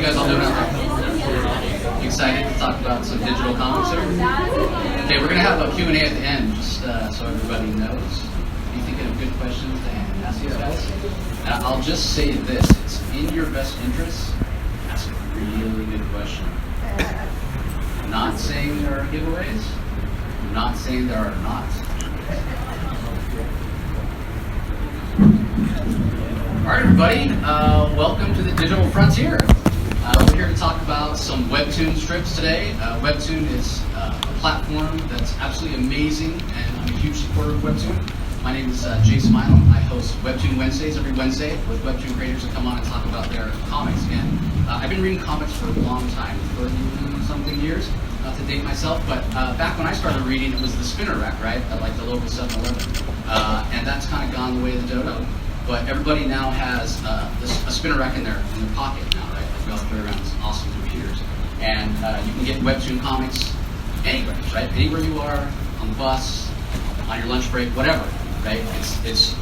guys all doing out there? Excited to talk about some digital comics here? Okay, we're going to have a Q&A at the end, just so everybody knows. Be thinking of good questions to ask these guys. I'll just say this, it's in your best interest, ask a really good question. I'm not saying there are giveaways, I'm not saying there are not. All right, everybody, welcome to the Digital Frontier. We're here to talk about some WEBTOON strips today. WEBTOON is a platform that's absolutely amazing, and I'm a huge supporter of WEBTOON. My name is Jason Milam. I host WEBTOON Wednesdays every Wednesday with WEBTOON creators that come on and talk about their comics. And I've been reading comics for a long time, 30-something years, not to date myself, but back when I started reading, it was the spinner rack, right, at like the local 7-Eleven. And that's kind of gone the way of the dodo. But everybody now has a spinner rack in their pocket now, right? Like we all carry around these awesome computers. And you can get WEBTOON comics anywhere, right? Anywhere you are, on the bus, on your lunch break, whatever, right? It's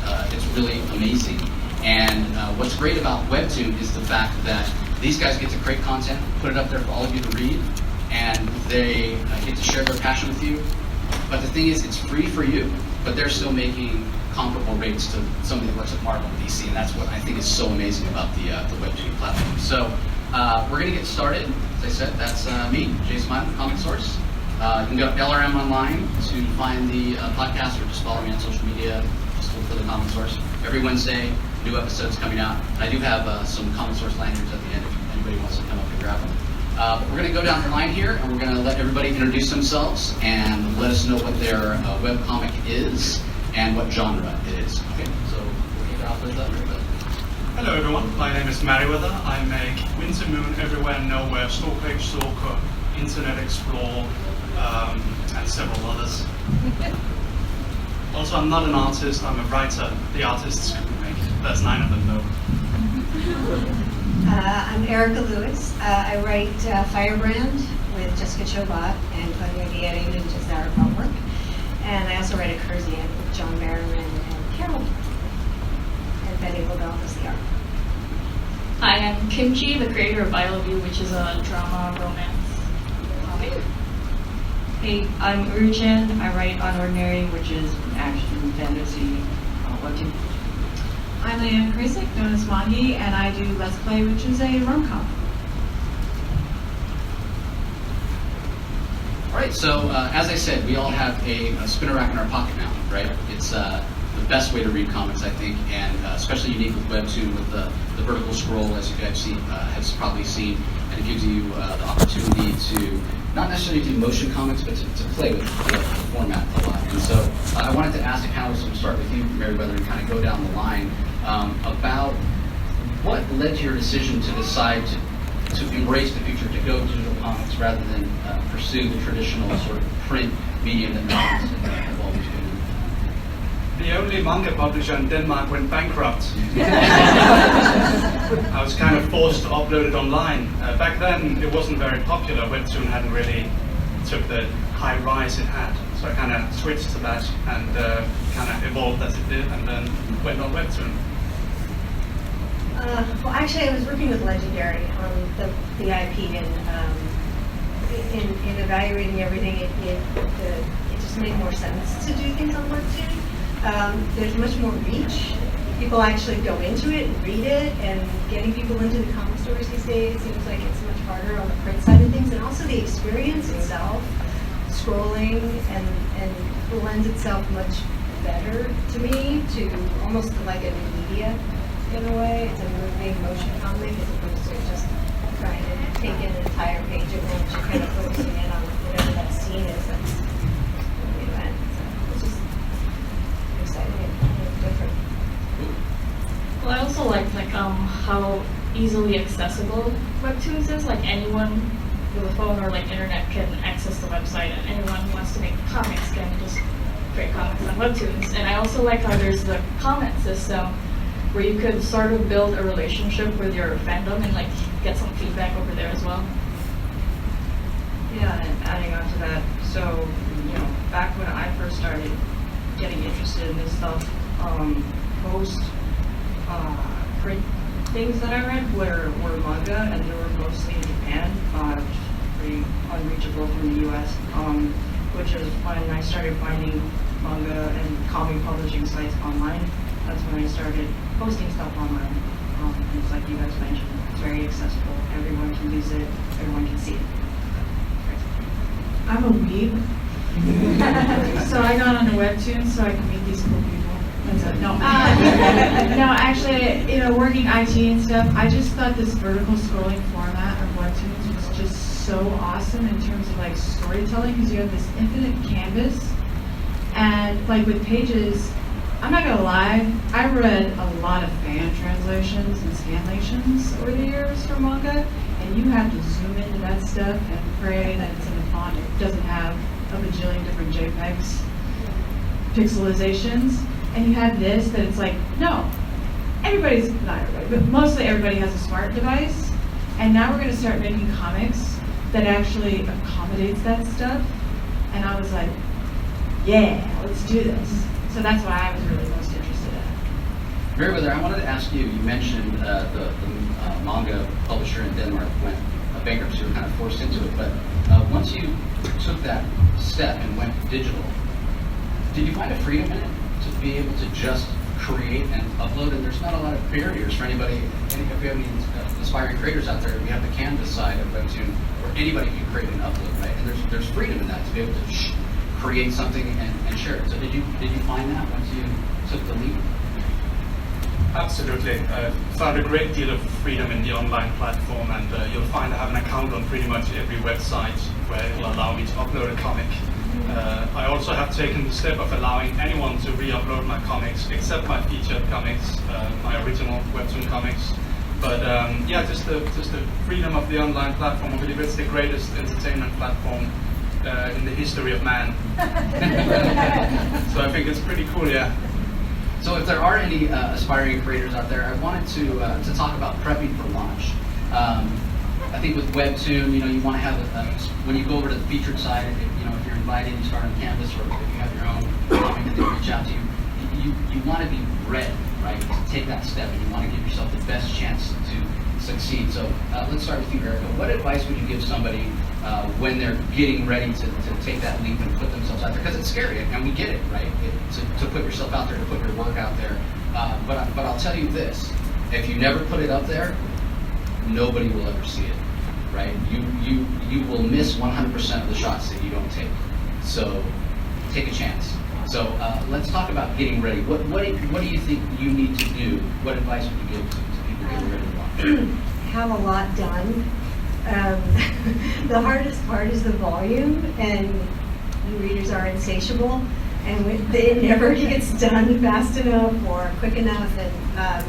really amazing. And what's great about WEBTOON is the fact that these guys get to create content, put it up there for all of you to read, and they get to share their passion with you. But the thing is, it's free for you, but they're still making comparable rates to somebody that works at Marvel and DC, and that's what I think is so amazing about the WEBTOON platform. So we're going to get started. As I said, that's me, Jason Milam, Comic Source. You can go to LRM online to find the podcast, or just follow me on social media. Just look for the Comic Source. Every Wednesday, new episodes coming out. And I do have some Comic Source lanyards at the end if anybody wants to come up and grab them. But we're going to go down the line here, and we're going to let everybody introduce themselves and let us know what their webcomic is and what genre it is. Okay, so we'll kick it off with everybody. Hello everyone, my name is Merriweather. I make Winter Moon, Everywhere, Nowhere, Store Page Stalker, Internet Explorer, and several others. Also, I'm not an artist, I'm a writer. The artists couldn't make it. There's 9 of them though. I'm Erica Lewis. I write Firebrand with Jessica Chobot and Claudia Dietting and Jazara Bellwork. And I also write a Cursian with John Merriman and Carol. And Betty Lobel is the art. Hi, I'm Kimchi, the creator of I Love You, which is a drama romance comic. Hey, I'm Urchan. I write Unordinary, which is action fantasy webtoon. I'm Leanne Krasik, known as Mahi, and I do Let's Play, which is a rom-com. All right, so as I said, we all have a spinner rack in our pocket now, right? It's the best way to read comics, I think, and especially unique with WEBTOON with the vertical scroll, as you guys have probably seen, and it gives you the opportunity to not necessarily do motion comics, but to play with the format a lot. And so I wanted to ask, kind of start with you, Merriweather, and kind of go down the line about what led to your decision to decide to embrace the future, to go digital comics rather than pursue the traditional sort of print medium that comics have always been. The only manga publisher in Denmark went bankrupt. I was kind of forced to upload it online. Back then, it wasn't very popular. WEBTOON hadn't really took the high rise it had. So I kind of switched to that and kind of evolved as it did, and then went on WEBTOON. Well, actually, I was working with Legendary on the IP, and in evaluating everything, it just made more sense to do things on WEBTOON. There's much more reach. People actually go into it and read it, and getting people into the comic stores these days seems like it's much harder on the print side of things, and also the experience itself, scrolling, and lends itself much better to me to almost like a new media in a way. It's a moving motion comic as opposed to just trying to take in an entire page at once. You're kind of focusing in on whatever that scene is that's the event. So it's just exciting and kind of different. Well, I also like how easily accessible WEBTOONs is. Like anyone with a phone or like internet can access the website, and anyone who wants to make comics can just create comics on WEBTOONs. And I also like how there's the comment system where you could sort of build a relationship with your fandom and like get some feedback over there as well. Yeah, and adding on to that, so, back when I first started getting interested in this stuff, most print things that I read were manga, and they were most Portugal from the US, which is when I started finding manga and comic publishing sites online. That's when I started posting stuff online. And it's like you guys mentioned, it's very accessible. Everyone can use it, everyone can see it. I'm a weeb. So I got onto WEBTOON so I can meet these cool people. That's it. No, no, actually, working IT and stuff, I just thought this vertical scrolling format of WEBTOONs was just so awesome in terms of like storytelling, because you have this infinite canvas, and like with pages, I'm not gonna lie, I read a lot of fan translations and scanlations over the years for manga, and you have to zoom into that stuff and pray that it's in a font it doesn't have a bajillion different JPEGs, pixelizations, and you have this that it's like, no, not everybody, but mostly everybody has a smart device, and now we're gonna start making comics that actually accommodates that stuff, and I was like, yeah, let's do this. So that's why I was really most interested in. Meriwether, I wanted to ask you, you mentioned the manga publisher in Denmark went bankrupt, so you were kind of forced into it, but once you took that step and went digital, did you find a freedom in it to be able to just create and upload? And there's not a lot of barriers for anybody, if you have any aspiring creators out there, we have the Canvas side of WEBTOON where anybody can create and upload, right? And there's freedom in that to be able to create something and share it. So did you find that once you took the leap? Absolutely. Found a great deal of freedom in the online platform, and you'll find I have an account on pretty much every website where it will allow me to upload a comic. I also have taken the step of allowing anyone to re-upload my comics, except my featured comics, my original WEBTOON comics. But yeah, just the freedom of the online platform. I believe it's the greatest entertainment platform in the history of man. So I think it's pretty cool, yeah. So if there are any aspiring creators out there, I wanted to talk about prepping for launch. I think with WEBTOON, you want to have when you go over to the featured side, if you're invited, you start on Canvas, or if you have your own comic that they reach out to you, you want to be ready, right, to take that step, and you want to give yourself the best chance to succeed. So let's start with you, Erica. What advice would you give somebody when they're getting ready to take that leap and put themselves out there? Because it's scary, and we get it, right? To put yourself out there, to put your work out there. But I'll tell you this: if you never put it up there, nobody will ever see it, right? You will miss 100% of the shots that you don't take. So take a chance. So let's talk about getting ready. What do you think you need to do? What advice would you give to people getting ready to launch? Have a lot done. The hardest part is the volume, and you readers are insatiable, and it never gets done fast enough or quick enough. And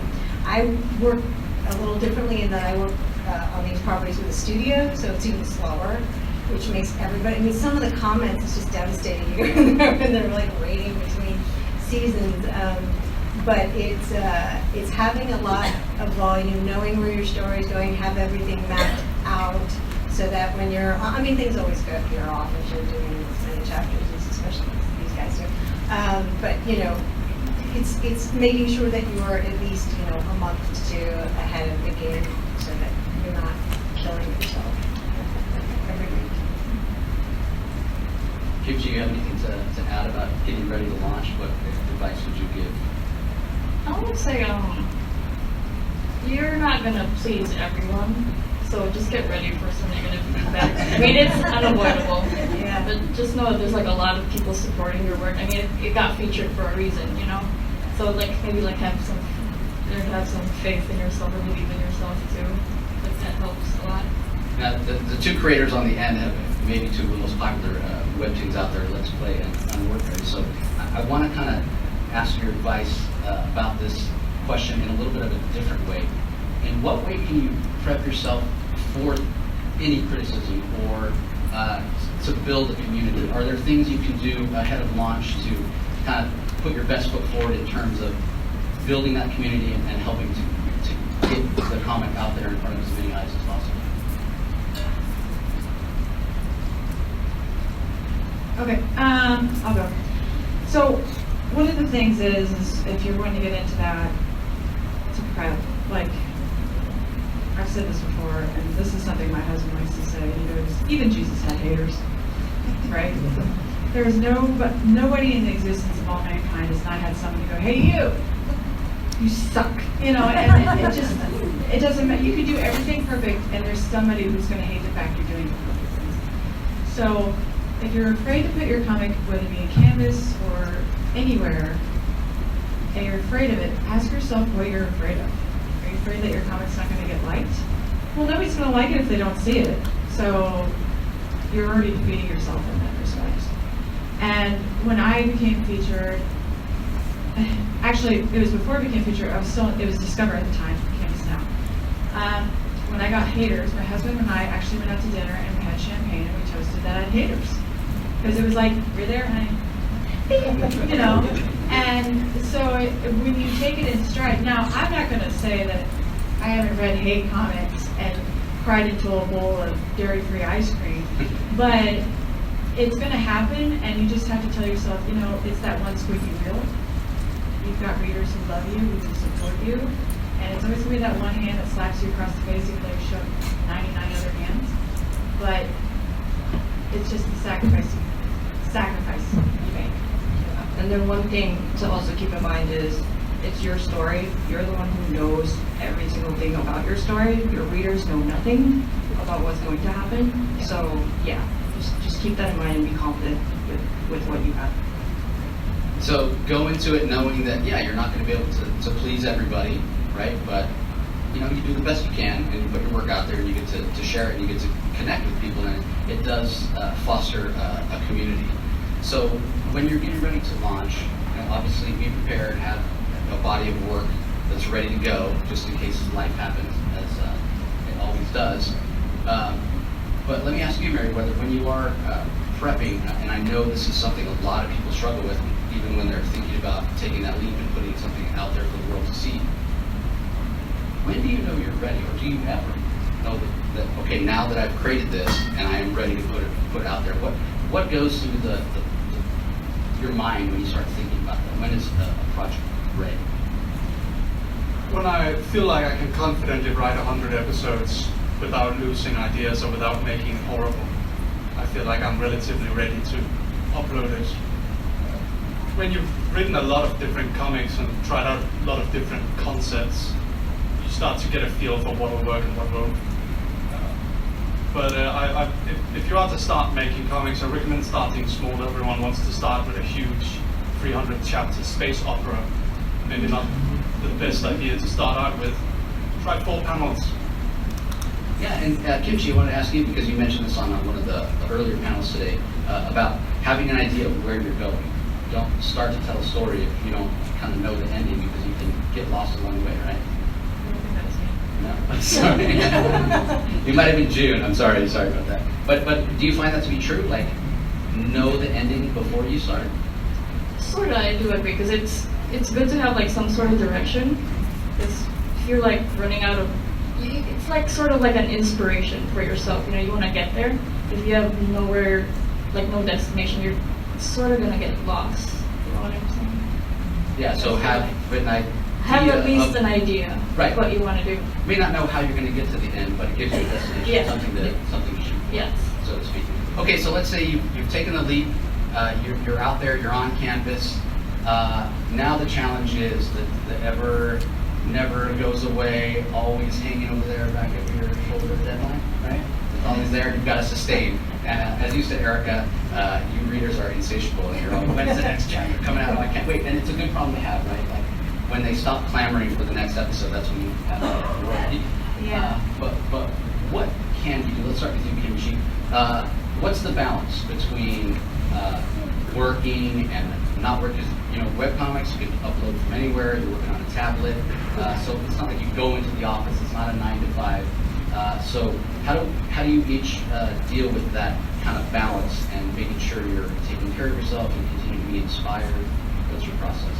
I work a little differently in that I work on these properties with a studio, so it's even slower, which makes everybody, some of the comments is just devastating. And they're like rating between seasons. But it's having a lot of volume, knowing where your story is going, have everything mapped out, so that when you're, things always go if you're off, if you're doing as many chapters, especially these guys do. But it's making sure that you are at least a month to two ahead of the game, so that you're not killing yourself every week. Gibbs, do you have anything to add about getting ready to launch? What advice would you give? I would say, you're not gonna please everyone, so just get ready for some negative feedback. It's unavoidable. Yeah. But just know that there's a lot of people supporting your work. It got featured for a reason, So maybe have some faith in yourself, or believe in yourself too. That helps a lot. Now, the two creators on the end have maybe two of the most popular webtoons out there, Let's Play and Unworked. So I want to kind of ask your advice about this question in a little bit of a different way. In what way can you prep yourself for any criticism or to build a community? Are there things you can do ahead of launch to kind of put your best foot forward in terms of building that community and helping to get the comic out there in front of as many eyes as possible? Okay, I'll go. So one of the things is if you're going to get into that, to prep, I've said this before, and this is something my husband likes to say. He goes, even Jesus had haters, right? There is nobody in the existence of all mankind has not had someone go, hey, you suck, you know, and it doesn't matter. You can do everything perfect, and there's somebody who's going to hate the fact you're doing it. So if you're afraid to put your comic, whether it be in Canvas or anywhere, and you're afraid of it, ask yourself what you're afraid of. Are you afraid that your comic's not going to get liked? Well, nobody's going to like it if they don't see it. So you're already defeating yourself in that respect. And when I became featured, actually, it was before I became featured, it was Discover at the time, Canvas now. When I got haters, my husband and I actually went out to dinner and we had champagne and we toasted that I had haters. Because it was like, you're there, honey. You know, and so when you take it in stride, now I'm not going to say that I haven't read hate comics and cried into a bowl of dairy-free ice cream, but it's going to happen, and you just have to tell yourself, you know, it's that one squeaky wheel. You've got readers who love you, who will support you, and it's always going to be that one hand that slaps you across the face even though you shook 99 other hands, but it's just the sacrifice you make. And then one thing to also keep in mind is it's your story. You're the one who knows every single thing about your story. Your readers know nothing about what's going to happen. So yeah, just keep that in mind and be confident with what you have. So go into it knowing that, yeah, you're not going to be able to please everybody, right? But, you know, you do the best you can and you put your work out there and you get to share it and you get to connect with people, and it does foster a community. So when you're getting ready to launch, you know, obviously be prepared, have a body of work that's ready to go just in case life happens, as it always does. But let me ask you, Mary, whether when you are prepping, and I know this is something a lot of people struggle with, even when they're thinking about taking that leap and putting something out there for the world to see. When do you know you're ready, or do you ever know that okay, now that I've created this and I am ready to put it out there? What goes through your mind when you start thinking about that? When is a project ready? When I feel like I can confidently write 100 episodes without losing ideas or without making it horrible, I feel like I'm relatively ready to upload it. When you've written a lot of different comics and tried out a lot of different concepts, you start to get a feel for what will work and what won't. But if you are to start making comics, I recommend starting small. Everyone wants to start with a huge 300-chapter space opera. Maybe not the best idea to start out with. Try 4 panels. Yeah, and Kimchi, I wanted to ask you, because you mentioned this on one of the earlier panels today, about having an idea of where you're going. Don't start to tell a story if you don't kind of know the ending, because you can get lost along the way, right? No, sorry. You might have been June. I'm sorry about that. But do you find that to be true? Like, know the ending before you start? Sort of, I do agree, because it's good to have like some sort of direction. Because if you're like running out of, it's like sort of like an inspiration for yourself. You know, you want to get there. If you have nowhere, like no destination, you're sort of gonna get lost. You know what I'm saying? Yeah. So have an idea. Have at least an idea right. of what you want to do. You may not know how you're going to get to the end, but it gives you a destination, Yeah. something to shoot for, Yes. so to speak. Okay, so let's say you've taken the leap, you're out there, you're on Canvas. Now the challenge is the ever never goes away, always hanging over there back of your shoulder deadline, right? It's always there, you've got to sustain. As you said, Erica, you readers are insatiable, and you're like, when is the next chapter coming out? Oh, I can't wait. And it's a good problem to have, right? Like, when they stop clamoring for the next episode, that's when you have to worry. Yeah. But what can you do? Let's start with you, Kimchi. What's the balance between working and not working? You know, webcomics, you can upload from anywhere. You're working on a tablet, so it's not like you go into the office. It's not a 9 to 5. So how do you each deal with that kind of balance and making sure you're taking care of yourself and continue to be inspired? What's your process?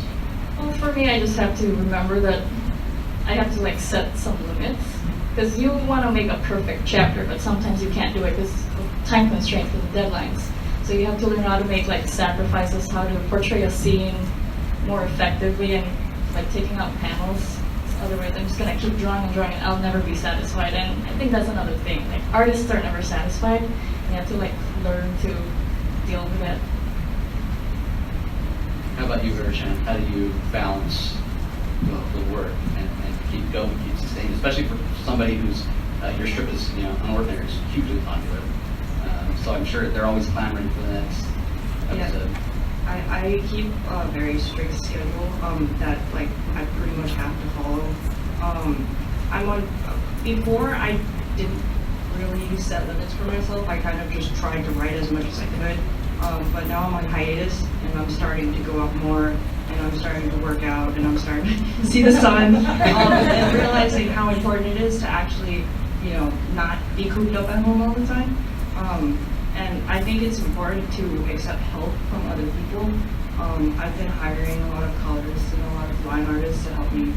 Well, for me, I just have to remember that I have to like set some limits, because you want to make a perfect chapter, but sometimes you can't do it because of time constraints with the deadlines. So you have to learn how to make like sacrifices, how to portray a scene more effectively, and like taking out panels otherwise I'm just gonna keep drawing and drawing and I'll never be satisfied. And I think that's another thing. Like artists are never satisfied. You have to like learn to deal with it. How about you, Readership? How do you balance the work and keep going, keep sustaining, especially for somebody who's your strip is unordinary, it's hugely popular. So I'm sure they're always clamoring for the next episode. I keep a very strict schedule that like I pretty much have to follow. I'm on. Before I didn't really set limits for myself. I kind of just tried to write as much as I could. But now I'm on hiatus and I'm starting to go out more and I'm starting to work out and I'm starting to see the sun and realizing how important it is to actually, not be cooped up at home all the time. And I think it's important to accept help from other people. I've been hiring a lot of colorists and a lot of line artists to help me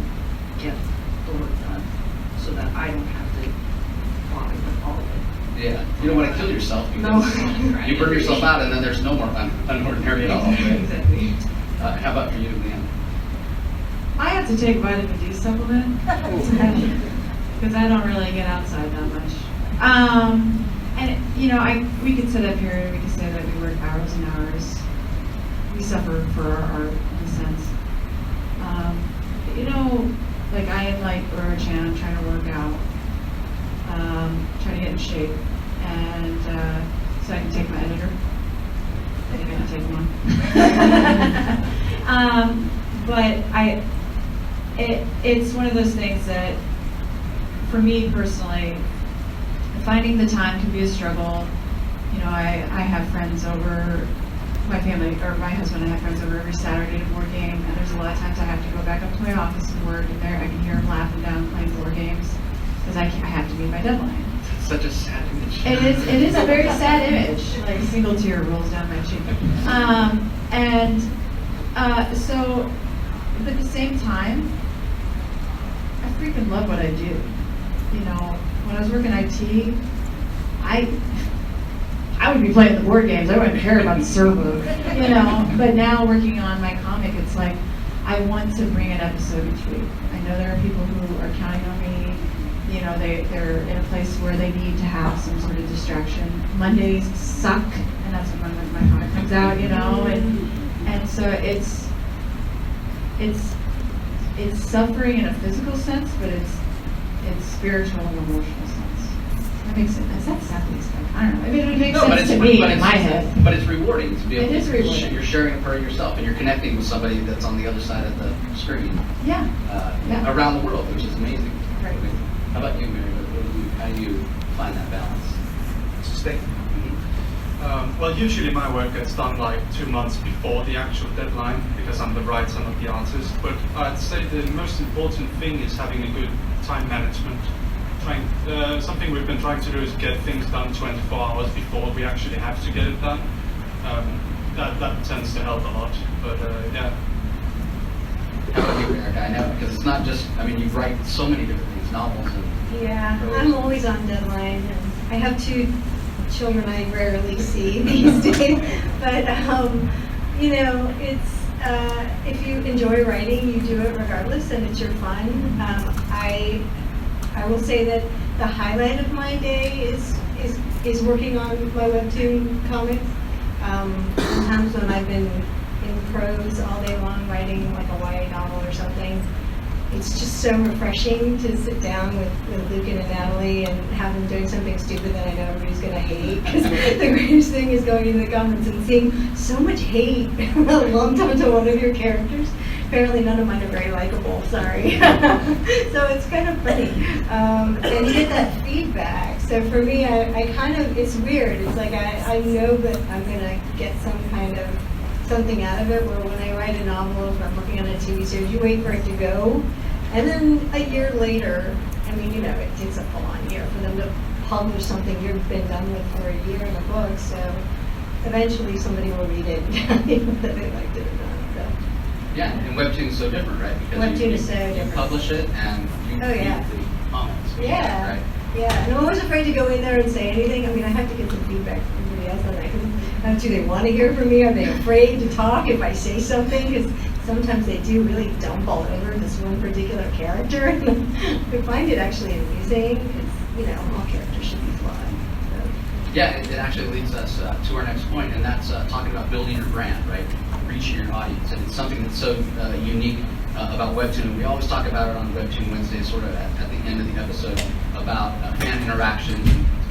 get the work done so that I don't have to bother with all of it. Yeah, you don't want to kill yourself because you burn yourself out and then there's no more unordinary at all. Right? Exactly. How about for you, Leanne? I have to take vitamin D supplement because I don't really get outside that much. And we could sit up here and we could say that we work hours and hours. We suffer for our art in a sense. Like I am like Ura-chan, trying to work out, trying to get in shape, and so I can take my editor. I think I can take one. But it's one of those things that, for me personally, finding the time can be a struggle. I have friends over, my family, or my husband, I have friends over every Saturday to board game, and there's a lot of times I have to go back up to my office and work, and there I can hear them laughing down playing board games, because I have to meet my deadline. It's such a sad image. It is a very sad image, like a single tear rolls down my cheek. So, but at the same time, I freaking love what I do. When I was working IT, I would be playing the board games. I wouldn't care about the server, But now working on my comic, it's like I want to bring an episode each week. I know there are people who are counting on me. They're in a place where they need to have some sort of distraction. Mondays suck, and that's when my comic comes out, and so it's suffering in a physical sense, but it's spiritual and emotional sense. That makes sense. Is that exactly I don't know. I mean, it makes sense to me in my head. But it's rewarding to be able It is rewarding. You're sharing a part of yourself, and you're connecting with somebody that's on the other side of the screen. Yeah. Around the world, which is amazing. Right. How about you, Mary? How do you find that balance? Sustain. Well, usually my work gets done like 2 months before the actual deadline because I'm the writer, not the artist. But I'd say the most important thing is having a good time management. Something we've been trying to do is get things done 24 hours before we actually have to get it done. That tends to help a lot. But yeah. How about you, Erica? I know because it's not just. You write so many different things, novels and. Yeah, I'm always on deadline, and I have 2 children I rarely see these days. But it's if you enjoy writing, you do it regardless, and it's your fun. I will say that the highlight of my day is working on my WEBTOON comics. Sometimes when I've been in prose all day long writing like a YA novel or something, it's just so refreshing to sit down with Lucan and Natalie and have them doing something stupid that I know everybody's going to hate. Because the greatest thing is going into the comments and seeing so much hate lumped onto one of your characters. Apparently none of mine are very likable, sorry. So it's kind of funny. And you get that feedback. So for me, I kind of, it's weird. It's like I know that I'm going to get some kind of something out of it, where when I write a novel, if I'm working on a TV series, you wait for it to go. And then a year later, it takes a full-on year for them to publish something you've been done with for a year in a book. So eventually somebody will read it that they liked it or not. So. Yeah, and WEBTOON's so different, right? Because WEBTOON is so different. You publish it and you read the comments. Yeah. Right? Yeah, and I'm always afraid to go in there and say anything. I have to get some feedback from everybody else on that. Because do they want to hear from me? Are they afraid to talk if I say something? Because sometimes they do really dump all over this one particular character. I find it actually amusing. It's, all characters should be flawed. So. Yeah, it actually leads us to our next point, and that's talking about building your brand, right? Reaching your audience. And it's something that's so unique about Webtoon. We always talk about it on Webtoon Wednesday, sort of at the end of the episode, about fan interaction,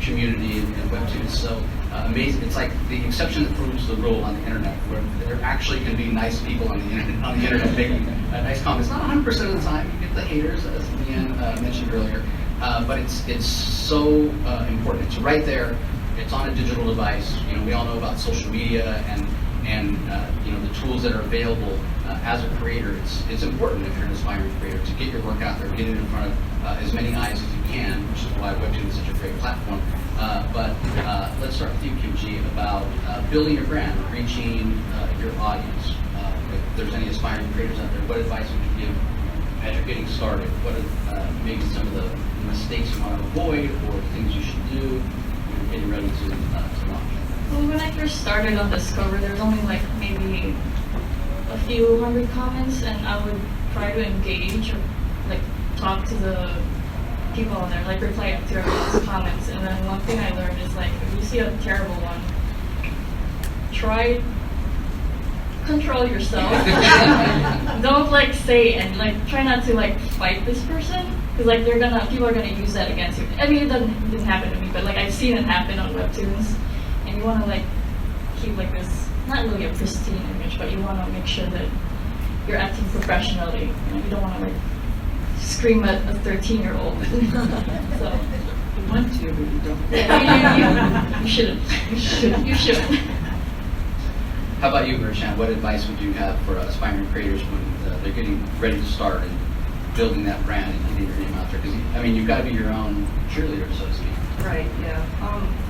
community, and Webtoon is so amazing. It's like the exception that proves the rule on the internet, where there actually can be nice people on the internet making nice comments. Not 100% of the time. You get the haters, as Leanne mentioned earlier, but it's so important. It's right there. It's on a digital device. We all know about social media and the tools that are available as a creator. It's important if you're an aspiring creator to get your work out there, get it in front of as many eyes as you can, which is why Webtoon is such a great platform. But let's start with you, Kim G, about building your brand, reaching your audience. If there's any aspiring creators out there, what advice would you give as you're getting started? What are maybe some of the mistakes you want to avoid, or things you should do when you're getting ready to launch? Well, when I first started on Discover, there's only like maybe a few hundred comments, and I would try to engage or like talk to the people on there, like reply to everyone's comments. And then one thing I learned is like, if you see a terrible one, control yourself. Don't like say and like try not to like fight this person, because like people are gonna use that against you. I mean, it didn't happen to me, but like I've seen it happen on Webtoons, and you want to like keep like this, not really a pristine image, but you want to make sure that you're acting professionally. You don't want to like scream at a 13-year-old. So You want to, but you don't. yeah, you shouldn't. You shouldn't. How about you, Merchant? What advice would you have for aspiring creators when they're getting ready to start and building that brand and getting your name out there? Because you've got to be your own cheerleader, so to speak. Right, yeah.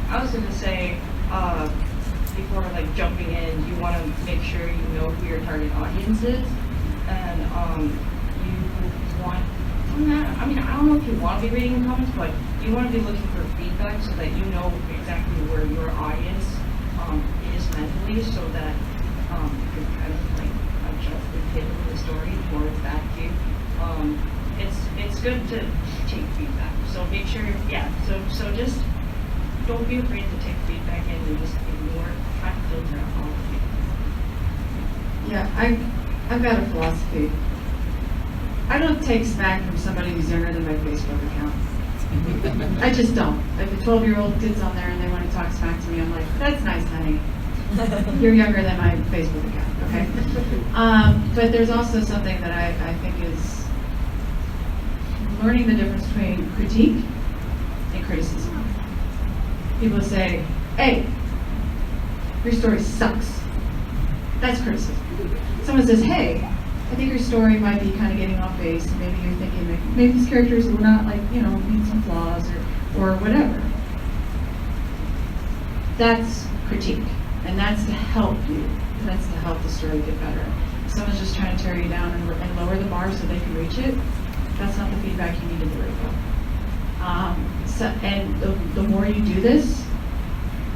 I was going to say, before like jumping in, you want to make sure you know who your target audience is, and you want, I don't know if you want to be reading the comments, but you want to be looking for feedback so that you know exactly where your audience is mentally, so that you can kind of like adjust the pivot of the story towards that view. It's good to take feedback. So make sure, so just don't be afraid to take feedback and just ignore, try to filter out all of it. Yeah, I've got a philosophy. I don't take smack from somebody who's younger than my Facebook account. I just don't. If a 12-year-old kid's on there and they want to talk smack to me, I'm like, that's nice, honey. You're younger than my Facebook account, okay? But there's also something that I think is learning the difference between critique and criticism. People say, hey, your story sucks. That's criticism. Someone says, hey, I think your story might be kind of getting off base, and maybe you're thinking maybe these characters will not need some flaws or whatever. That's critique, and that's to help you. That's to help the story get better. If someone's just trying to tear you down and lower the bar so they can reach it, that's not the feedback you need to worry about. And the more you do this,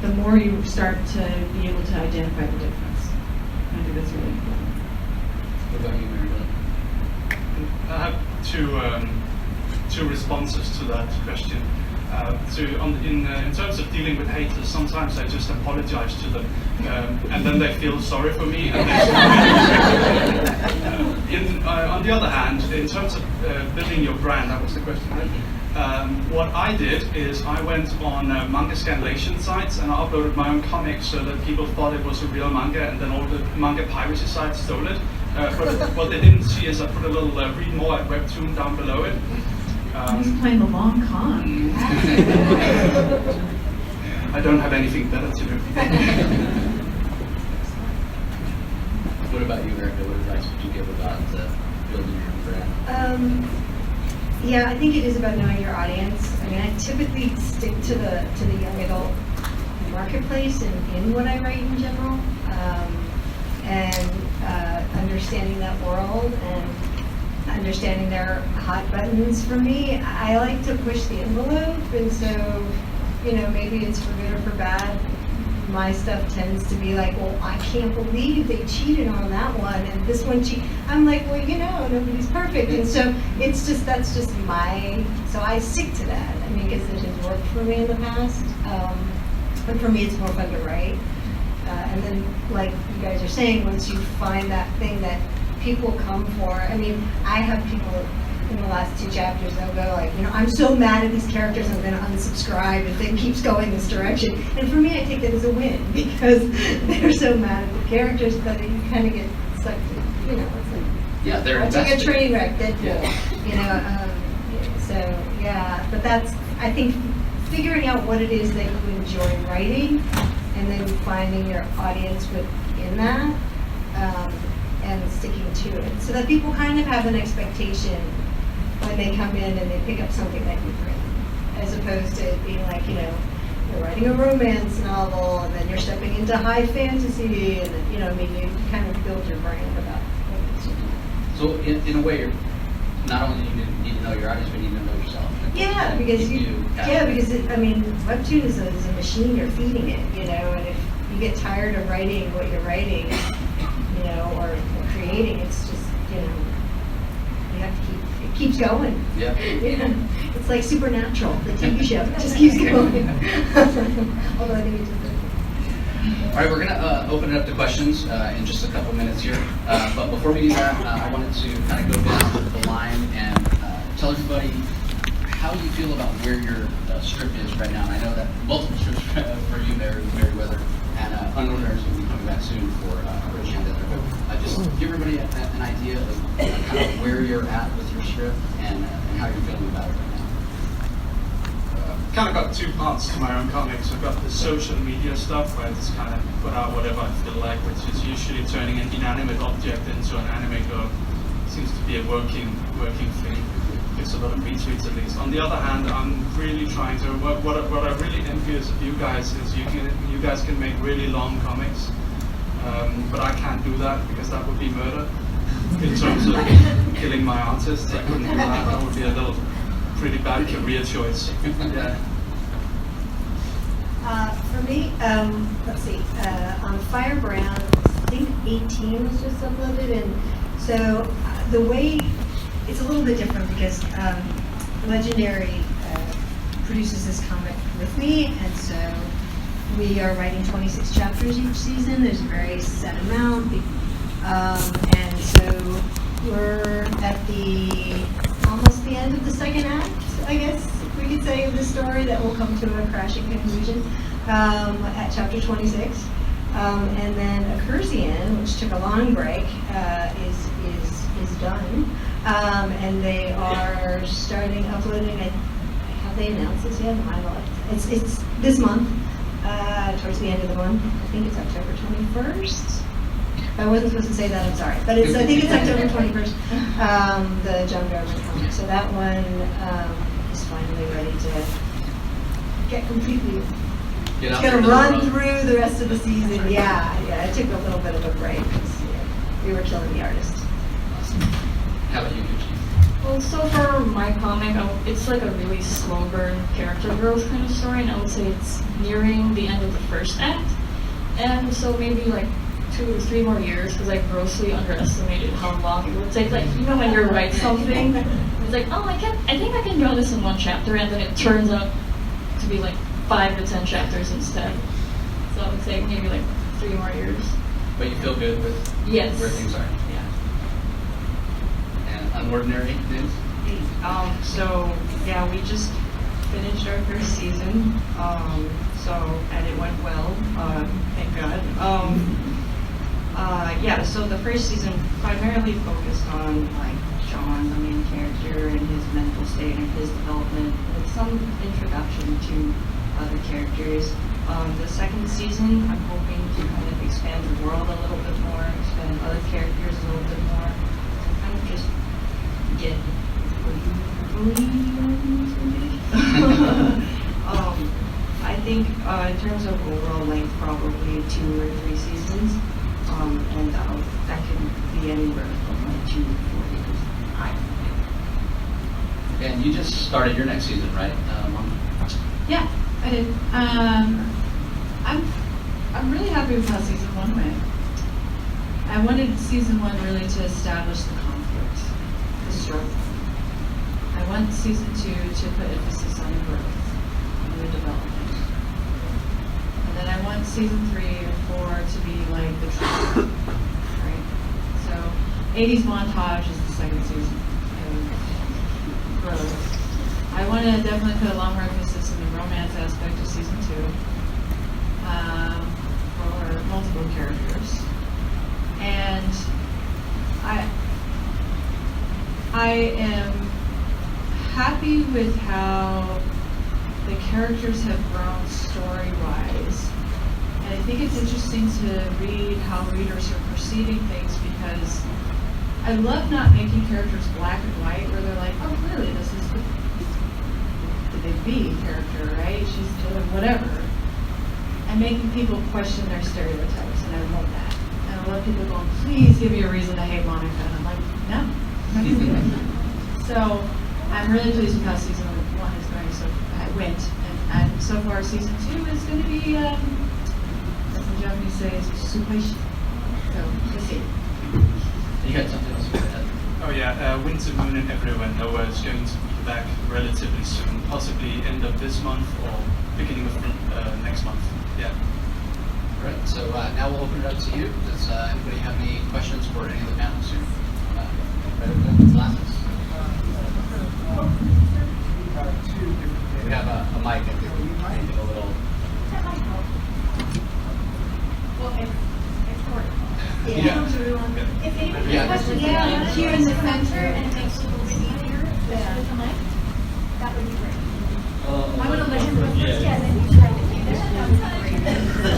the more you start to be able to identify the difference. I think that's really important. What about you, Mary Lynn? I have two responses to that question. In terms of dealing with haters, sometimes I just apologize to them, and then they feel sorry for me. And on the other hand, in terms of building your brand, that was the question, right? What I did is I went on manga scanlation sites and I uploaded my own comics so that people thought it was a real manga, and then all the manga piracy sites stole it. But what they didn't see is I put a little read more at Webtoon down below it. He's playing the long con. I don't have anything better to do. What about you, Erica? What advice would you give about building your brand? Yeah, I think it is about knowing your audience. I mean, I typically stick to the young adult marketplace and in what I write in general, and understanding that world and understanding their hot buttons. For me, I like to push the envelope, and so maybe it's for good or for bad. my stuff tends to be like, well, I can't believe they cheated on that one, and this one I'm like, well, nobody's perfect, and so that's just so I stick to that. I mean, because it has worked for me in the past, but for me, it's more fun to write. And then, like you guys are saying, once you find that thing that people come for, I mean, I have people in the last 2 chapters, they'll go like, I'm so mad at these characters, I'm going to unsubscribe if it keeps going this direction. And for me, I take that as a win, because they're so mad at the characters that you kind of get sucked in, it's like, Yeah, they're it's like a invested. train wreck, Deadpool, Yeah. So, yeah, but that's, I think, figuring out what it is that you enjoy writing, and then finding your audience within that, and sticking to it, so that people kind of have an expectation when they come in and they pick up something that you've written, as opposed to it being like, you're writing a romance novel, and then you're stepping into high fantasy, and then, you kind of build your brand about what it is you do. So in a way, you're not only you need to know your audience, but you need to know yourself. Yeah, because Webtoon is a machine. You're feeding it, and if you get tired of writing what you're writing, or creating, it's just, you have to it keeps going. Yeah. It's like Supernatural, the TV show. It just keeps going. Although I think it just doesn't. All right, we're going to open it up to questions in just a couple minutes here. But before we do that, I wanted to kind of go down the line and tell everybody how you feel about where your strip is right now. And I know that multiple strips for you there, Merryweather, and Unordinary is going to be coming back soon for Original Desert. But just give everybody an idea of kind of where you're at with your strip and how you're feeling about it right now. Kind of got 2 parts to my own comics. I've got the social media stuff where I just kind of put out whatever I feel like, which is usually turning an inanimate object into an anime girl. Seems to be a working thing. Gets a lot of retweets at least. On the other hand, I'm really trying to what I really envious of you guys is you guys can make really long comics, but I can't do that because that would be murder in terms of killing my artists. I couldn't do that. That would be a pretty bad career choice. Yeah. For me, let's see, on Firebrand, I think 18 was just uploaded, and so the way, it's a little bit different because Legendary produces this comic with me, and so we are writing 26 chapters each season. There's a very set amount, and so we're at almost the end of the second act, I guess we could say, of the story that will come to a crashing conclusion at chapter 26. And then Accursian, which took a long break, is done. And they are starting uploading. Have they announced this yet? My lord. It's this month, towards the end of the month. I think it's October 21st. I wasn't supposed to say that, I'm sorry. But I think it's October 21st, the John Garber comic. So that one is finally ready to get completely. It's going to run through the rest of the season. Yeah. It took a little bit of a break because we were killing the artist. Awesome. How about you, Gucci? Well, so for my comic, it's like a really slow burn character growth kind of story, and I would say it's nearing the end of the first act. And so maybe like 2 or 3 more years, because I grossly underestimated how long it would take. Like, when you write something, it's like, oh, I think I can draw this in 1 chapter, and then it turns out to be like 5 to 10 chapters instead. So I would say maybe like 3 more years. But you feel good with where things are? Yeah. And Unordinary news? So yeah, we just finished our first season. And it went well. Thank God. So the first season primarily focused on like Sean, the main character, and his mental state and his development, with some introduction to other characters. The second season, I'm hoping to kind of expand the world a little bit more, expand other characters a little bit more, and kind of just get I think in terms of overall length, probably 2 or 3 seasons, and that can be anywhere from like 2 to 4 years. And you just started your next season, right? Yeah, I did. I'm really happy with how season 1 went. I wanted season 1 really to establish the conflict, the struggle. I want season 2 to put emphasis on the growth and the development. And then I want season 3 and 4 to be like the truth, right? So 80s montage is the second season of growth. I want to definitely put a lot more emphasis on the romance aspect of season 2 for multiple characters. And I am happy with how the characters have grown story-wise. And I think it's interesting to read how readers are perceiving things, because I love not making characters black and white where they're like, oh, clearly this is the big B character, right? She's doing whatever. And making people question their stereotypes, and I love that. And I love people going, please give me a reason to hate Monica. And I'm like, no, I'm not going to do it. So I'm really pleased with how season 1 is going, so it went. And so far, season 2 is going to be, as the Japanese say, it's supeshi. So we'll see. You had something else you had? Oh yeah, Winter Moon and Everywhere Nowhere is going to be back relatively soon, possibly end of this month or beginning of next month. Yeah. All right, so now we'll open it up to you. Does anybody have any questions for any of the panels here? Right over there, glasses. We have a mic, I think. Anything a little. Yeah. If anybody Yeah. has questions, here in the center, and it makes it a little bit easier with the mic, that would be great. I would have let him go first, yeah, and then you try to do that. That would be great.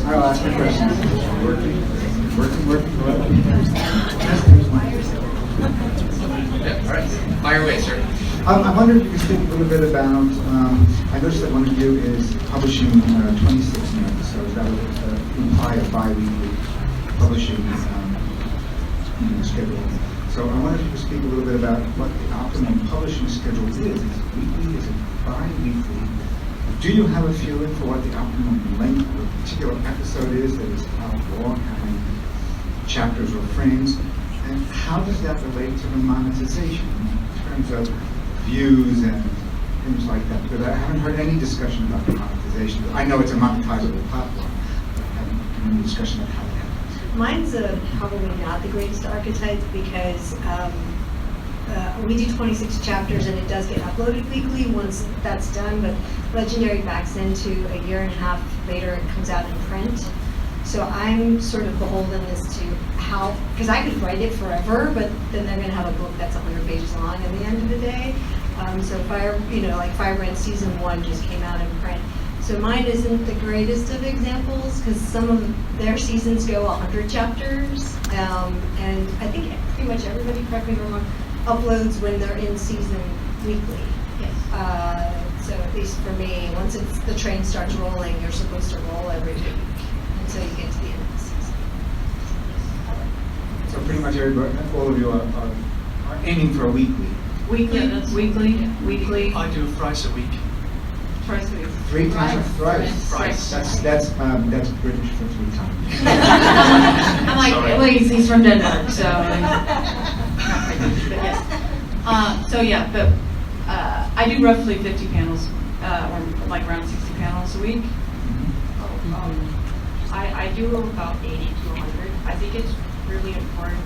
I'll ask my question. Working. Yeah, all right. Fire away, sir. I wonder if you could speak a little bit about, I noticed that one of you is publishing 26 new episodes. That would imply a bi-weekly publishing schedule. So I wonder if you could speak a little bit about what the optimum publishing schedule is. Is it weekly? Is it bi-weekly? Do you have a feeling for what the optimum length of a particular episode is? That is, how long, how many chapters or frames? And how does that relate to the monetization in terms of views and things like that? Because I haven't heard any discussion about the monetization. I know it's a monetizable platform, but I haven't heard any discussion about how it happens. Mine's probably not the greatest archetype, because we do 26 chapters and it does get uploaded weekly once that's done, but Legendary backs into a year and a half later it comes out in print. So I'm sort of beholden as to how, because I could write it forever, but then they're going to have a book that's 100 pages long at the end of the day. So Firebrand season 1 just came out in print. So mine isn't the greatest of examples, because some of their seasons go 100 chapters, and I think pretty much everybody, correct me if I'm wrong, uploads when they're in season weekly. Yes. So at least for me, once the train starts rolling, you're supposed to roll every week until you get to the end of the season. So pretty much everybody, all of you are aiming for a weekly. Weekly, Yeah, that's- weekly, I do thrice a week. twice a week. 3 times, thrice. Thrice. That's British for 3 times. I'm like, Sorry. well, he's from Denmark, so. But yes. So yeah, but I do roughly 50 panels, or like around 60 panels a week. I do about 80 to 100. I think it's really important.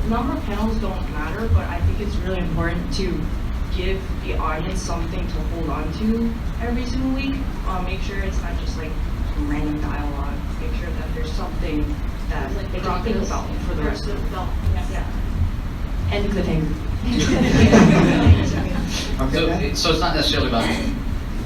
Number of panels don't matter, but I think it's really important to give the audience something to hold on to every single week. Make sure it's not just like some random dialogue. Make sure that there's something that they can think about for the rest of the film. Yeah. And cliffhanger. Okay. So it's not necessarily about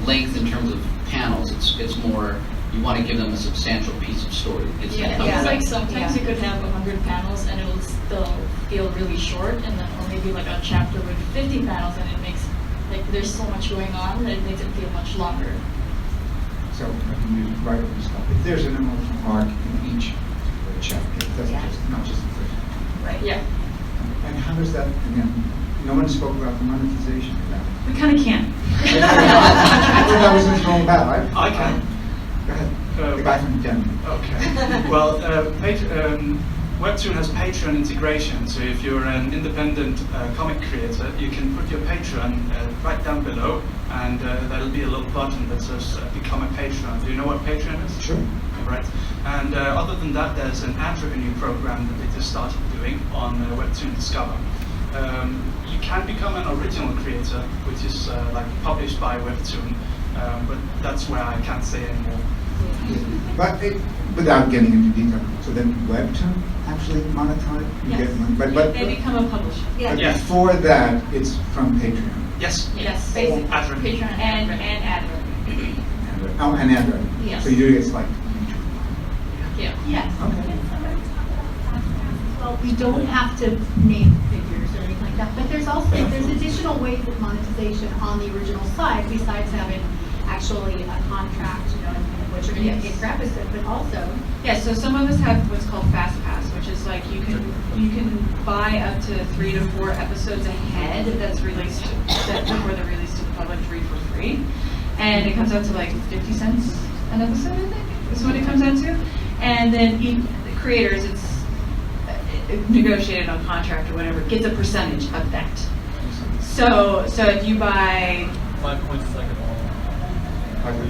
length in terms of panels. It's more you want to give them a substantial piece of story. It's It's like sometimes Yeah. you could have 100 panels and it will still feel really short, and then or maybe like a chapter with 50 panels and it makes like there's so much going on that it makes it feel much longer. So you write all this stuff. If there's an emotional arc in each chapter, it doesn't Yeah. just not just the first. Right. Yeah. And how does that again? no one spoke about the monetization of that. We kind of can. I thought that was what it's all about, right? I can. Go ahead. The guy from Denver. Okay. Well, WEBTOON has Patreon integration, so if you're an independent comic creator, you can put your Patreon right down below, and there'll be a little button that says Become a Patreon. Do you know what Patreon is? Sure. Right. And other than that, there's an ad revenue program that they just started doing on WEBTOON Discover. You can become an original creator, which is like published by WEBTOON, but that's where I can't say anymore. But without getting into detail, so then WEBTOON actually monetize? You Yes. get money, but They become a publisher. Yeah. Yeah. before that, it's from Patreon. Yes. Yes. Basically. Ad revenue. Patreon And ad revenue. Oh, and ad revenue. Yes. So you do it's like. Yeah. Yes. Okay. Well, we don't have to name figures or anything like that, but there's additional ways of monetization on the original side besides having actually a contract, you know, and what you're going to get paid per episode, but also. Yeah, so some of us have what's called Fast Pass, which is like you can buy up to 3 to 4 episodes ahead that's released before they're released to the public to read for free, and it comes out to like 50 cents an episode, I think is what it comes out to, and then the creators, it's negotiated on contract or whatever, gets a percentage of that. So if you buy 5 points is like an all.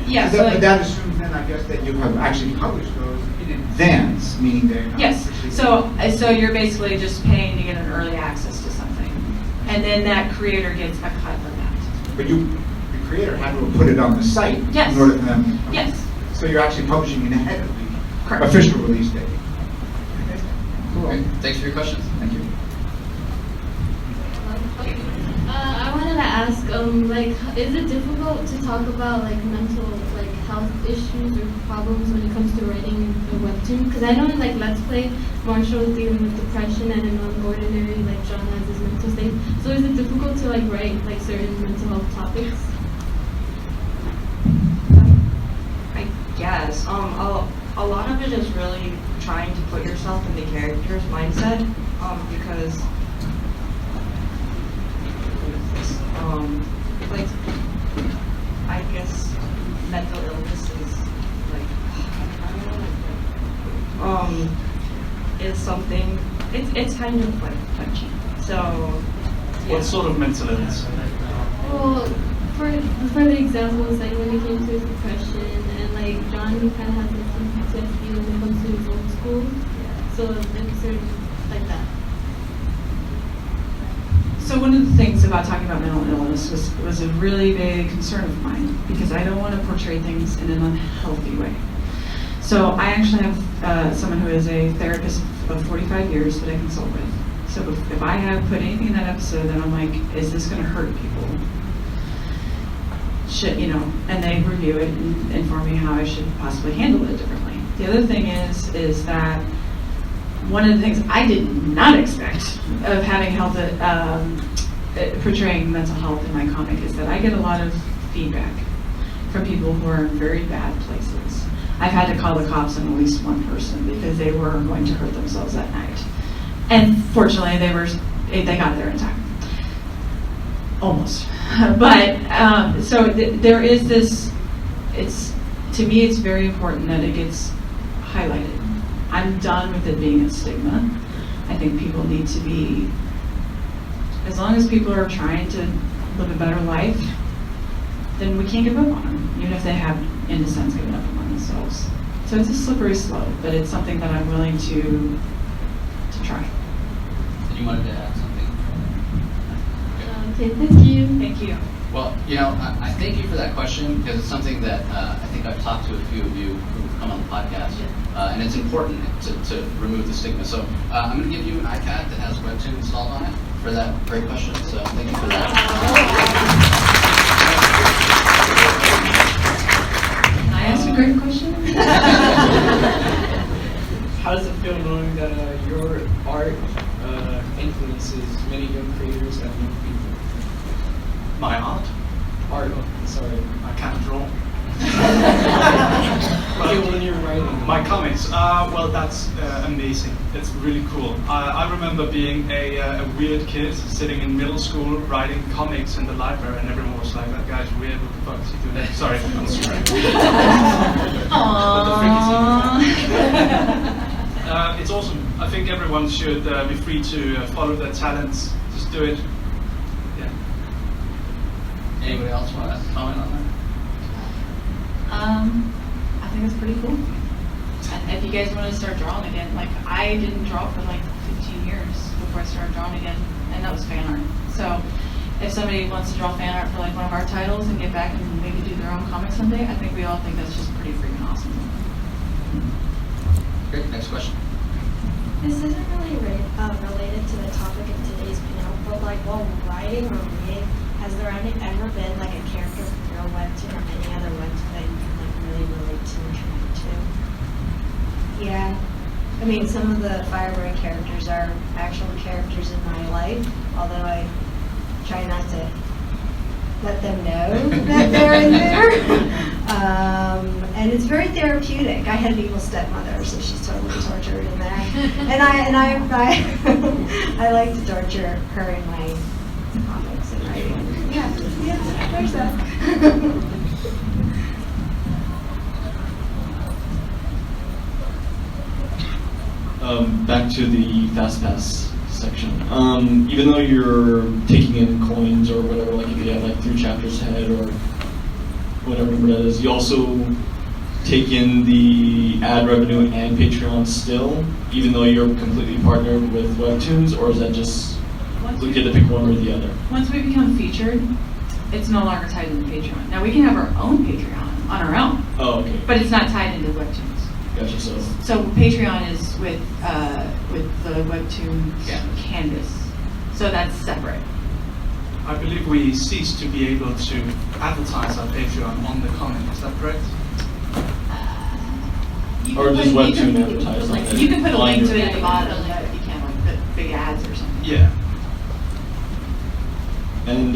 Yeah, So so that, like- but that assumes then, I guess, that you have actually published those in advance, meaning they're not. Yes, officially- so you're basically just paying to get an early access to something, and then that creator gets a cut from that. But the creator had to put it on the site Yes. in order for them. Yes. So you're actually publishing it ahead of the Correct. official release date. Okay. Cool. Great. Thanks for your questions. Thank you. I wanted to ask, like, is it difficult to talk about like mental, like health issues or problems when it comes to writing a webtoon? Because I know in like Let's Play, Marshall is dealing with depression, and in Ordinary, like John has his mental state. So is it difficult to like write like certain mental health topics? I guess. A lot of it is really trying to put yourself in the character's mindset, because like, I guess mental illness is like, is something, it's kind of like touchy. So, yeah. What sort of mental illness? Well, for the examples, like when it came to his depression, and like John, he kind of has like some PTSD when it comes to his old school. So it's sort of like that. So one of the things about talking about mental illness was a really big concern of mine, because I don't want to portray things in an unhealthy way. So I actually have someone who is a therapist of 45 years that I consult with. So if I have put anything in that episode that I'm like, is this going to hurt people? Should, you know, and they review it and inform me how I should possibly handle it differently. The other thing is that one of the things I did not expect of having health, portraying mental health in my comic is that I get a lot of feedback from people who are in very bad places. I've had to call the cops on at least one person because they were going to hurt themselves that night. And fortunately, they got there in time. Almost. But, so there is this, to me, it's very important that it gets highlighted. I'm done with it being a stigma. I think people need to be, as long as people are trying to live a better life, then we can't give up on them, even if they have, in a sense, given up on themselves. So it's a slippery slope, but it's something that I'm willing to try. Did you wanted to add something? Okay, thank you. Thank you. Well, you know, I thank you for that question, because it's something that I think I've talked to a few of you who've come on the podcast, and it's important to remove the stigma. So I'm going to give you an iPad that has WEBTOON installed on it for that great question. So thank you for that. Can I ask a great question? How does it feel knowing that your art influences many young creators and young people? My art? Art, sorry. I can't draw. Okay, when you're writing. My comics, well, that's amazing. It's really cool. I remember being a weird kid sitting in middle school writing comics in the library, and everyone was like, "That guy's weird. What the fuck is he doing?" Sorry, I'm sorry. What the frick is he doing? It's awesome. I think everyone should be free to follow their talents. Just do it. Yeah. Anybody else want to comment on that? I think it's pretty cool. And if you guys want to start drawing again, like I didn't draw for like 15 years before I started drawing again, and that was fan art. So if somebody wants to draw fan art for like one of our titles and get back and maybe do their own comic someday, I think we all think that's just pretty freaking awesome. Great, next question. This isn't really related to the topic of today's panel, but like while writing or reading, has there ever been like a character from your webtoon or any other webtoon that you can like really relate to and connect to? Yeah. I mean, some of the Fireburn characters are actual characters in my life, although I try not to let them know that they're in there. And it's very therapeutic. I had an evil stepmother, so she's totally tortured in there. And I like to torture her in my comics and writing. Yeah, there's that. Back to the FastPass section. Even though you're taking in coins or whatever, like if you have like 3 chapters ahead or whatever number that is, you also take in the ad revenue and Patreon still, even though you're completely partnered with Webtoons, or is that just we get to pick one or the other? Once we become featured, it's no longer tied into Patreon. Now we can have our own Patreon on our own. Oh, okay. But it's not tied into Webtoons. Gotcha. So Patreon is with the WEBTOON Canvas. So that's separate. I believe we ceased to be able to advertise our Patreon on the comic. Is that correct? Or does Webtoon advertise on it? You can put a link to it at the bottom, but you can't like put big ads or something. Yeah. And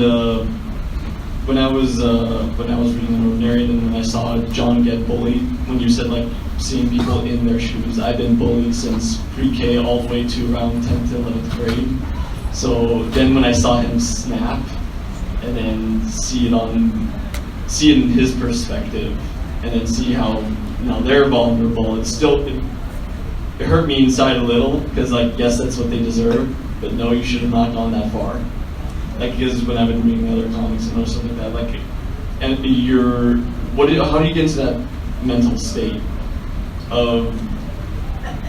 when I was reading the Ordinary, and then I saw John get bullied when you said like seeing people in their shoes. I've been bullied since pre-K all the way to around 10th to 11th grade. So then when I saw him snap, and then see it in his perspective, and then see how now they're vulnerable, it hurt me inside a little, because like, yes, that's what they deserve, but no, you should have not gone that far. Like, because when I've been reading other comics and stuff like that, like, and how do you get into that mental state of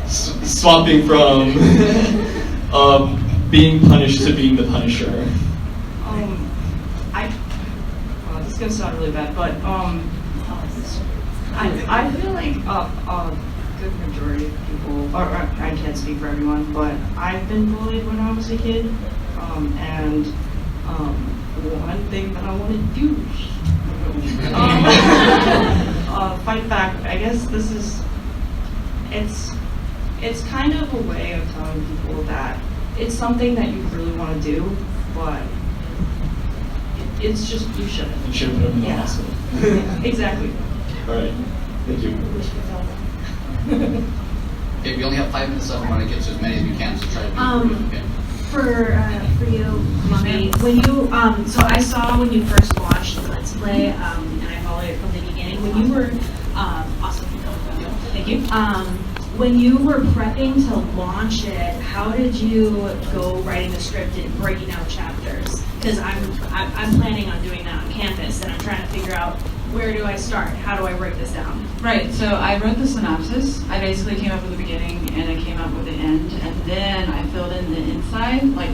swapping from being punished to being the punisher? Well, this is gonna sound really bad, but I feel like a good majority of people, or I can't speak for everyone, but I've been bullied when I was a kid, and one thing that I want to do fight back. I guess it's kind of a way of telling people that it's something that you really want to do, but it's just, you shouldn't. You shouldn't put them in the hospital. Exactly. All right. Thank you. Okay, we only have 5 minutes left. I want to get to as many as we can, so try to be brief. Okay. For you, Mommy, when you so I saw when you first launched the Let's Play, and I followed it from the beginning. When you were awesome, thank you. When you were prepping to launch it, how did you go writing the script and breaking out chapters? Because I'm planning on doing that on Canvas, and I'm trying to figure out where do I start? How do I break this down? Right, so I wrote the synopsis. I basically came up with the beginning and I came up with the end, and then I filled in the inside. Like,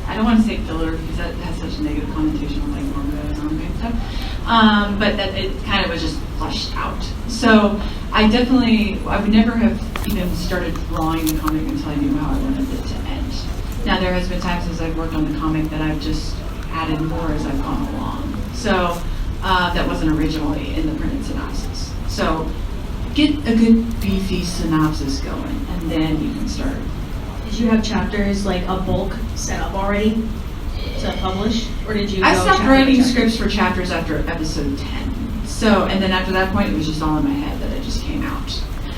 I don't want to say filler because that has such a negative connotation with like manga and anime and stuff. But that it kind of was just flushed out. So I would never have even started drawing the comic until I knew how I wanted it to end. Now there has been times as I've worked on the comic that I've just added more as I've gone along. So that wasn't originally in the printed synopsis. So get a good beefy synopsis going, and then you can start. Did you have chapters like a bulk set up already to publish, or did you? I stopped writing scripts for chapters after episode 10. So, and then after that point, it was just all in my head that I just came out.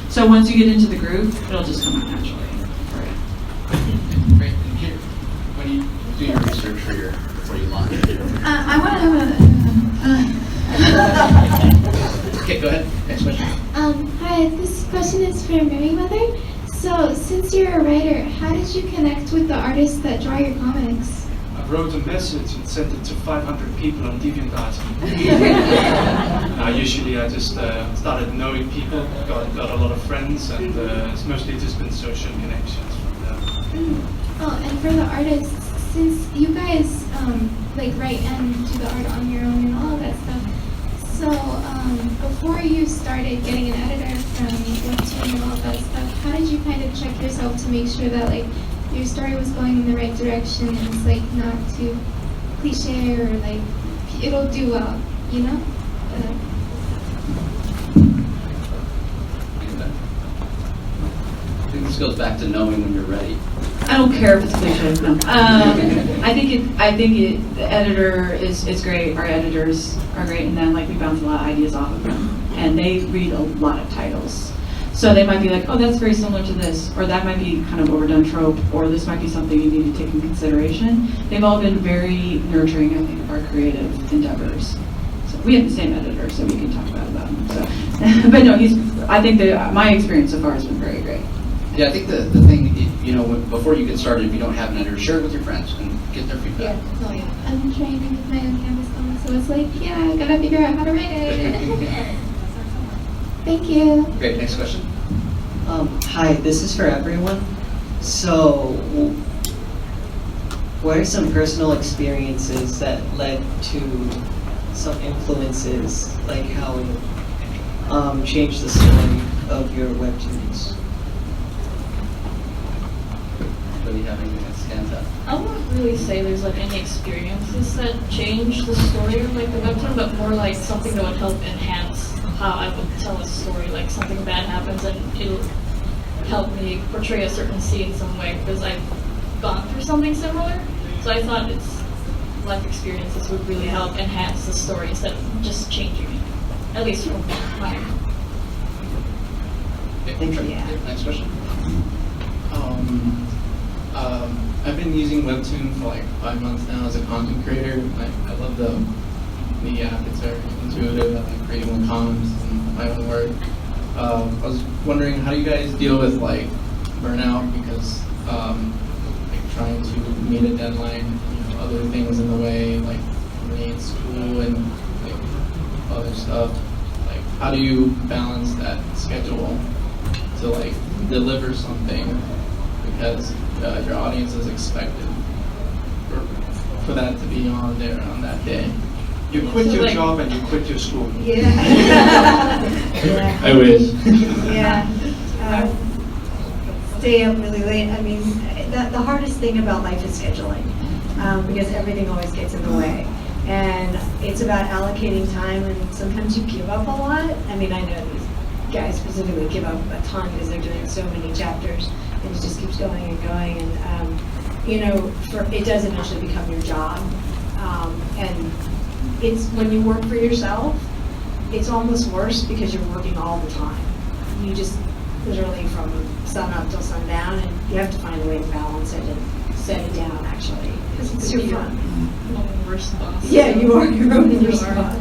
So once you get into the groove, it'll just come out naturally. Great. And here, when you do your research before you launch. I want to have Okay, go ahead. Next question. Hi, this question is for Merryweather. So, since you're a writer, how did you connect with the artists that draw your comics? I wrote a message and sent it to 500 people on DeviantArt. Usually I just started knowing people, got a lot of friends, and it's mostly just been social connections from there. Oh, and for the artists, since you guys like write and do the art on your own and all of that stuff, so before you started getting an editor from WEBTOON and all that stuff, how did you kind of check yourself to make sure that like your story was going in the right direction and it's like not too cliche or like it'll do well, you know? I think this goes back to knowing when you're ready. I don't care if it's cliche. No. I think the editor is great. Our editors are great, and then like we bounce a lot of ideas off of them, and they read a lot of titles. So they might be like, oh, that's very similar to this, or that might be kind of overdone trope, or this might be something you need to take in consideration. They've all been very nurturing, I think, of our creative endeavors. So we have the same editor, so we can talk about them. So, but no, I think my experience so far has been very great. Yeah, I think the thing, before you get started, if you don't have an editor, share it with your friends and get their feedback. Yeah, oh yeah. I'm trying to make my own Canvas comic, so it's like, yeah, I gotta figure out how to write it. Thank you. Great, next question. Hi, this is for everyone. So, what are some personal experiences that led to some influences, like how it changed the story of your webtoons? Really have anything that stands out? I wouldn't really say there's like any experiences that change the story of like the webtoon, but more like something that would help enhance how I would tell a story. Like something bad happens and it'll help me portray a certain scene some way because I've gone through something similar. So I thought life experiences would really help enhance the story instead of just changing it. At least from my. Thank you. Next question. I've been using WEBTOON for like 5 months now as a content creator. I love the app. It's very intuitive. I like creating my comments and my own work. I was wondering, how do you guys deal with like burnout because like trying to meet a deadline, other things in the way, like in school and like other stuff. Like, how do you balance that schedule to like deliver something? Because your audience is expected for that to be on there on that day. You quit your job and you quit your school. Yeah. I wish. Yeah. Stay up really late. I mean, the hardest thing about life is scheduling because everything always gets in the way. And it's about allocating time, and sometimes you give up a lot. I mean, I know these guys specifically give up a ton because they're doing so many chapters, and it just keeps going and going. And, it does eventually become your job. And it's when you work for yourself, it's almost worse because you're working all the time. You just literally from sun up till sundown, and you have to find a way to balance it and set it down actually, because it's your fun. Worst boss. Yeah, you are your own worst boss.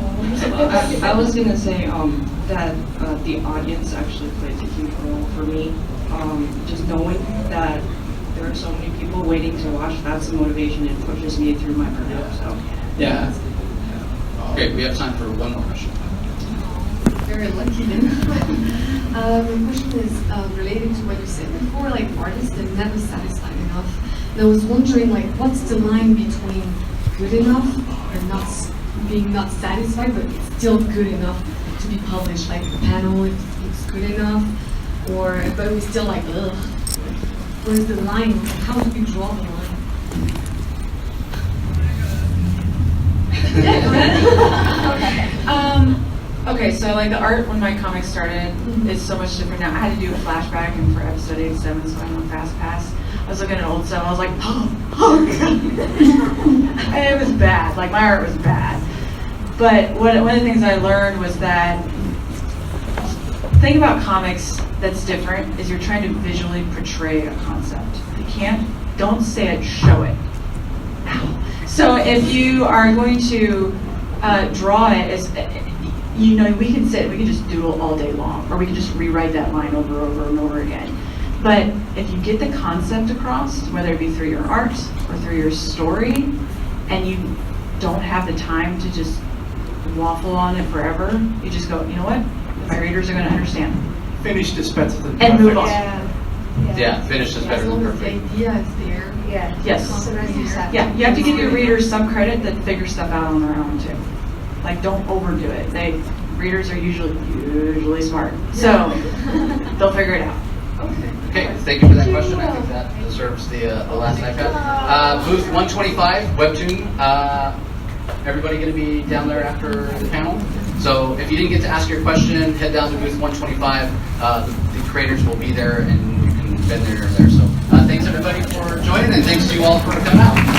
I was gonna say that the audience actually plays a huge role for me. Just knowing that there are so many people waiting to watch, that's the motivation. It pushes me through my burnout. So Yeah. Great, we have time for one more question. Very lucky then. The question is related to what you said before, like artists are never satisfied enough. And I was wondering, like, what's the line between good enough or being not satisfied, but it's still good enough to be published? Like the panel, it's good enough, but we still like, ugh. Where's the line? How do we draw the line? Okay, so like the art when my comics started is so much different now. I had to do a flashback, and for episode 87, so I'm on Fast Pass. I was looking at old stuff, I was like, oh God. And it was bad, like my art was bad. But one of the things I learned was that thing about comics that's different is you're trying to visually portray a concept. Don't say it, show it. So if you are going to draw it, as you know, we can just doodle all day long, or we can just rewrite that line over and over again. But if you get the concept across, whether it be through your art or through your story, and you don't have the time to just waffle on it forever, you just go, you know what? My readers are going to understand. Finished is better than And move on. Yeah, finished is better As long than as the perfect. idea is there. Yeah. Yes. So that's exactly. Yeah, you have to give your readers some credit that figure stuff out on their own too. Like, don't overdo it. Readers are usually smart, so they'll figure it out. Okay, thank you for that question. I think that deserves the last iPad. Booth 125, WEBTOON. Everybody going to be down there after the panel? So if you didn't get to ask your question, head down to booth 125. The creators will be there, and you can bend there or there. So thanks everybody for joining, and thanks to you all for coming out.